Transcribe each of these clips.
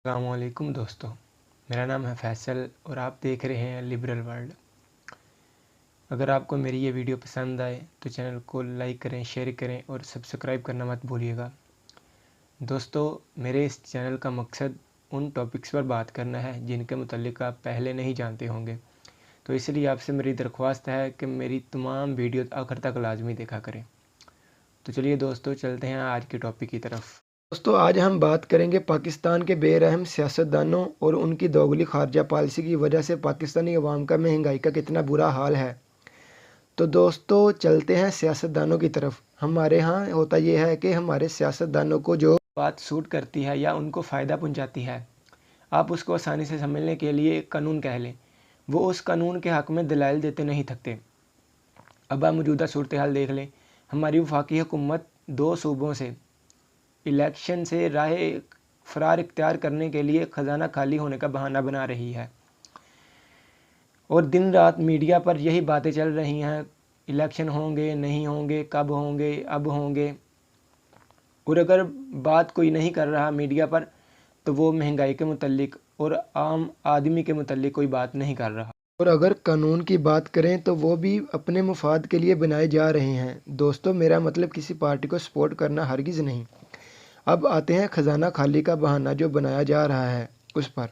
السلام علیکم دوستو، میرا نام ہے فیصل اور آپ دیکھ رہے ہیں لبرل ورلڈ۔ اگر آپ کو میری یہ ویڈیو پسند آئے تو چینل کو لائک کریں، شیئر کریں اور سبسکرائب کرنا مت بھولیے گا۔ دوستو، میرے اس چینل کا مقصد ان ٹاپکس پر بات کرنا ہے جن کے متعلق آپ پہلے نہیں جانتے ہوں گے، تو اس لیے آپ سے میری درخواست ہے کہ میری تمام ویڈیو آخر تک لازمی دیکھا کریں۔ تو چلیے دوستو، چلتے ہیں آج کے ٹاپک کی طرف۔ دوستو، آج ہم بات کریں گے پاکستان کے بے رحم سیاستدانوں اور ان کی دوگلی خارجہ پالیسی کی وجہ سے پاکستانی عوام کا مہنگائی کا کتنا برا حال ہے۔ تو دوستو، چلتے ہیں سیاستدانوں کی طرف۔ ہمارے ہاں ہوتا یہ ہے کہ ہمارے سیاستدانوں کو جو بات سوٹ کرتی ہے یا ان کو فائدہ پہنچاتی ہے، آپ اس کو آسانی سے سمجھنے کے لیے قانون کہہ لیں، وہ اس قانون کے حق میں دلائل دیتے نہیں تھکتے۔ اب آپ موجودہ صورتحال دیکھ لیں۔ ہماری وفاقی حکومت 2 صوبوں سے الیکشن سے راہ فرار اختیار کرنے کے لیے خزانہ خالی ہونے کا بہانہ بنا رہی ہے، اور دن رات میڈیا پر یہی باتیں چل رہی ہیں، الیکشن ہوں گے، نہیں ہوں گے، کب ہوں گے، اب ہوں گے۔ اور اگر بات کوئی نہیں کر رہا میڈیا پر تو وہ مہنگائی کے متعلق اور عام آدمی کے متعلق کوئی بات نہیں کر رہا۔ اور اگر قانون کی بات کریں تو وہ بھی اپنے مفاد کے لیے بنائے جا رہے ہیں۔ دوستو، میرا مطلب کسی پارٹی کو سپورٹ کرنا ہرگز نہیں۔ اب آتے ہیں خزانہ خالی کا بہانہ جو بنایا جا رہا ہے اس پر۔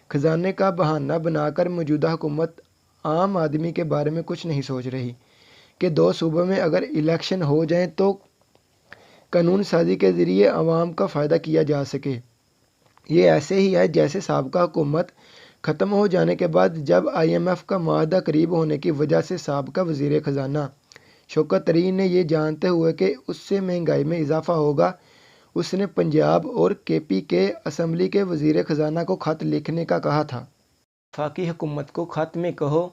خزانے کا بہانہ بنا کر موجودہ حکومت عام آدمی کے بارے میں کچھ نہیں سوچ رہی کہ 2 صوبوں میں اگر الیکشن ہو جائیں تو قانون سازی کے ذریعے عوام کا فائدہ کیا جا سکے۔ یہ ایسے ہی ہے جیسے سابقہ حکومت ختم ہو جانے کے بعد جب IMF کا معاہدہ قریب ہونے کی وجہ سے سابقہ وزیر خزانہ شوکت ترین نے یہ جانتے ہوئے کہ اس سے مہنگائی میں اضافہ ہوگا، اس نے پنجاب اور KP کے اسمبلی کے وزیر خزانہ کو خط لکھنے کا کہا تھا۔ وفاقی حکومت کو خط میں کہو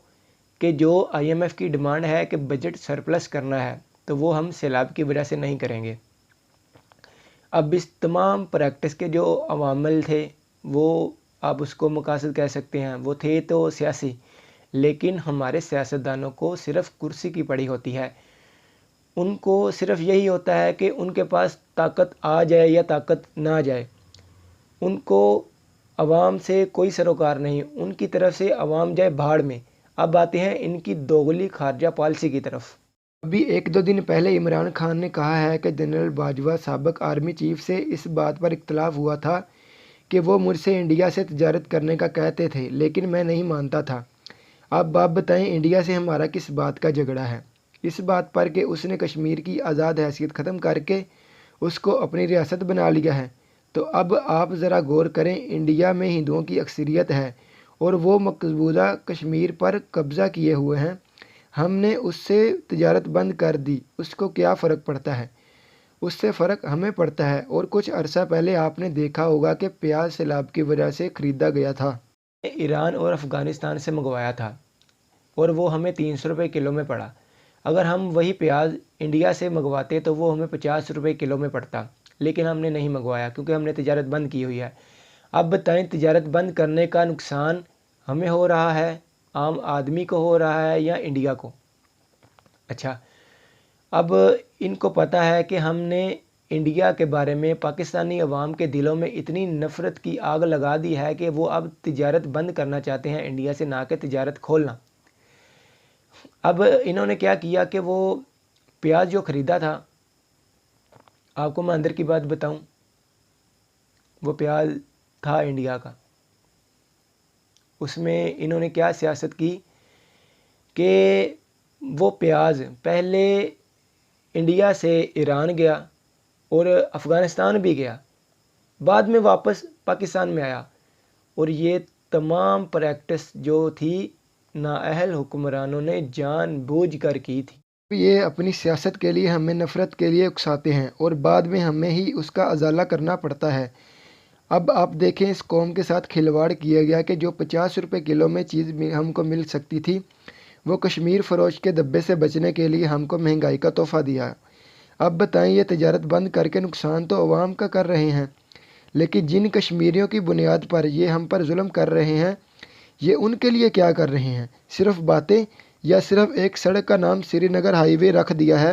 کہ جو IMF کی ڈیمانڈ ہے کہ بجٹ سرپلس کرنا ہے تو وہ ہم سیلاب کی وجہ سے نہیں کریں گے۔ اب اس تمام پریکٹس کے جو عوامل تھے وہ آپ اس کو مقاصد کہہ سکتے ہیں، وہ تھے تو سیاسی، لیکن ہمارے سیاستدانوں کو صرف کرسی کی پڑی ہوتی ہے۔ ان کو صرف یہی ہوتا ہے کہ ان کے پاس طاقت آ جائے یا طاقت نہ جائے، ان کو عوام سے کوئی سروکار نہیں، ان کی طرف سے عوام جائے بھاڑ میں۔ اب آتے ہیں ان کی دوگلی خارجہ پالیسی کی طرف۔ ابھی 1-2 دن پہلے عمران خان نے کہا ہے کہ جنرل باجوہ سابق آرمی چیف سے اس بات پر اختلاف ہوا تھا کہ وہ مجھ سے انڈیا سے تجارت کرنے کا کہتے تھے، لیکن میں نہیں مانتا تھا۔ اب آپ بتائیں انڈیا سے ہمارا کس بات کا جھگڑا ہے؟ اس بات پر کہ اس نے کشمیر کی آزاد حیثیت ختم کر کے اس کو اپنی ریاست بنا لیا ہے۔ تو اب آپ ذرا غور کریں، انڈیا میں ہندوؤں کی اکثریت ہے اور وہ مقبوضہ کشمیر پر قبضہ کیے ہوئے ہیں۔ ہم نے اس سے تجارت بند کر دی، اس کو کیا فرق پڑتا ہے؟ اس سے فرق ہمیں پڑتا ہے۔ اور کچھ عرصہ پہلے آپ نے دیکھا ہوگا کہ پیاز سیلاب کی وجہ سے خریدا گیا تھا۔ ایران اور افغانستان سے منگوایا تھا اور وہ ہمیں 300 روپے کلو میں پڑا۔ اگر ہم وہی پیاز انڈیا سے منگواتے تو وہ ہمیں 50 روپے کلو میں پڑتا، لیکن ہم نے نہیں منگوایا کیونکہ ہم نے تجارت بند کی ہوئی ہے۔ اب بتائیں تجارت بند کرنے کا نقصان ہمیں ہو رہا ہے، عام آدمی کو ہو رہا ہے یا انڈیا کو؟ اچھا، اب ان کو پتہ ہے کہ ہم نے انڈیا کے بارے میں پاکستانی عوام کے دلوں میں اتنی نفرت کی آگ لگا دی ہے کہ وہ اب تجارت بند کرنا چاہتے ہیں انڈیا سے، نہ کہ تجارت کھولنا۔ اب انہوں نے کیا کیا کہ وہ پیاز جو خریدا تھا، آپ کو میں اندر کی بات بتاؤں، وہ پیاز تھا انڈیا کا۔ اس میں انہوں نے کیا سیاست کی کہ وہ پیاز پہلے انڈیا سے ایران گیا اور افغانستان بھی گیا، بعد میں واپس پاکستان میں آیا، اور یہ تمام پریکٹس جو تھی نااہل حکمرانوں نے جان بوجھ کر کی تھی۔ یہ اپنی سیاست کے لیے ہمیں نفرت کے لیے اکساتے ہیں اور بعد میں ہمیں ہی اس کا ازالہ کرنا پڑتا ہے۔ اب آپ دیکھیں اس قوم کے ساتھ کھلواڑ کیا گیا کہ جو 50 روپے کلو میں چیز ہم کو مل سکتی تھی، وہ کشمیر فروش کے دبے سے بچنے کے لیے ہم کو مہنگائی کا تحفہ دیا۔ اب بتائیں یہ تجارت بند کر کے نقصان تو عوام کا کر رہے ہیں، لیکن جن کشمیریوں کی بنیاد پر یہ ہم پر ظلم کر رہے ہیں، یہ ان کے لیے کیا کر رہے ہیں؟ صرف باتیں، یا صرف ایک سڑک کا نام سری نگر ہائی وے رکھ دیا ہے؟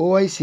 OIC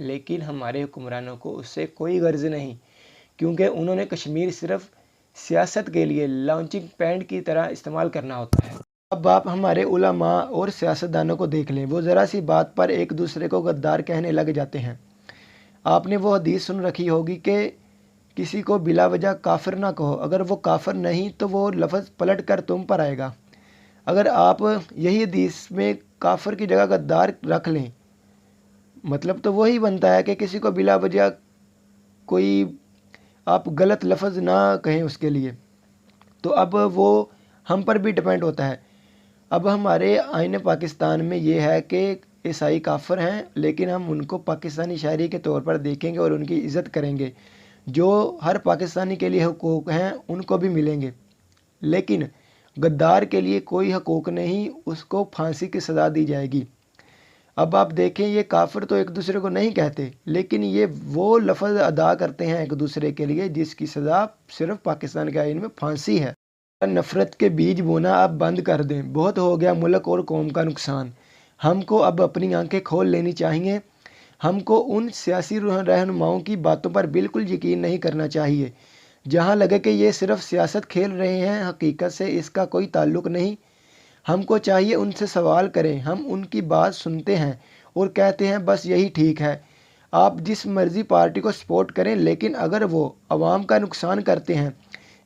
لیکن ہمارے حکمرانوں کو اس سے کوئی غرض نہیں، کیونکہ انہوں نے کشمیر صرف سیاست کے لیے لانچنگ پینٹ کی طرح استعمال کرنا ہوتا ہے۔ اب آپ ہمارے علماء اور سیاستدانوں کو دیکھ لیں، وہ ذرا سی بات پر ایک دوسرے کو غدار کہنے لگ جاتے ہیں۔ آپ نے وہ حدیث سن رکھی ہوگی کہ کسی کو بلا وجہ کافر نہ کہو، اگر وہ کافر نہیں تو وہ لفظ پلٹ کر تم پر آئے گا۔ اگر آپ یہی حدیث میں کافر کی جگہ غدار رکھ لیں، مطلب تو وہی بنتا ہے کہ کسی کو بلا وجہ کوئی آپ غلط لفظ نہ کہیں اس کے لیے، تو اب وہ ہم پر بھی ڈپینڈ ہوتا ہے۔ اب ہمارے آئین پاکستان میں یہ ہے کہ عیسائی کافر ہیں، لیکن ہم ان کو پاکستانی شہری کے طور پر دیکھیں گے اور ان کی عزت کریں گے، جو ہر پاکستانی کے لیے حقوق ہیں ان کو بھی ملیں گے۔ لیکن غدار کے لیے کوئی حقوق نہیں، اس کو پھانسی کی سزا دی جائے گی۔ اب آپ دیکھیں، یہ کافر تو ایک دوسرے کو نہیں کہتے، لیکن یہ وہ لفظ ادا کرتے ہیں ایک دوسرے کے لیے جس کی سزا صرف پاکستان کے آئین میں پھانسی ہے۔ نفرت کے بیج بونا اب بند کر دیں، بہت ہو گیا ملک اور قوم کا نقصان۔ ہم کو اب اپنی آنکھیں کھول لینی چاہیے۔ ہم کو ان سیاسی رہنماؤں کی باتوں پر بالکل یقین نہیں کرنا چاہیے، جہاں لگے کہ یہ صرف سیاست کھیل رہے ہیں، حقیقت سے اس کا کوئی تعلق نہیں۔ ہم کو چاہیے ان سے سوال کریں، ہم ان کی بات سنتے ہیں اور کہتے ہیں بس یہی ٹھیک ہے۔ آپ جس مرضی پارٹی کو سپورٹ کریں، لیکن اگر وہ عوام کا نقصان کرتے ہیں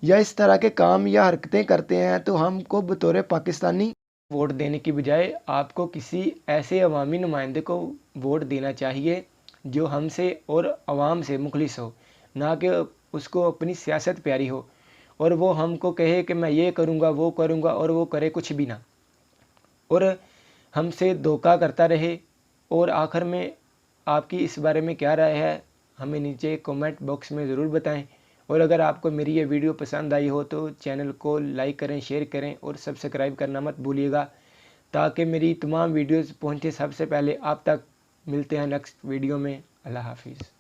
یا اس طرح کے کام یا حرکتیں کرتے ہیں تو ہم کو بطور پاکستانی ووٹ دینے کی بجائے آپ کو کسی ایسے عوامی نمائندے کو ووٹ دینا چاہیے جو ہم سے اور عوام سے مخلص ہو، نہ کہ اس کو اپنی سیاست پیاری ہو اور وہ ہم کو کہے کہ میں یہ کروں گا وہ کروں گا اور وہ کرے کچھ بھی نہ، اور ہم سے دھوکہ کرتا رہے۔ اور آخر میں آپ کی اس بارے میں کیا رائے ہے، ہمیں نیچے کومنٹ باکس میں ضرور بتائیں، اور اگر آپ کو میری یہ ویڈیو پسند آئی ہو تو چینل کو لائک کریں، شیئر کریں اور سبسکرائب کرنا مت بھولیے گا، تاکہ میری تمام ویڈیوز پہنچے سب سے پہلے آپ تک۔ ملتے ہیں نیکسٹ ویڈیو میں۔ اللہ حافظ۔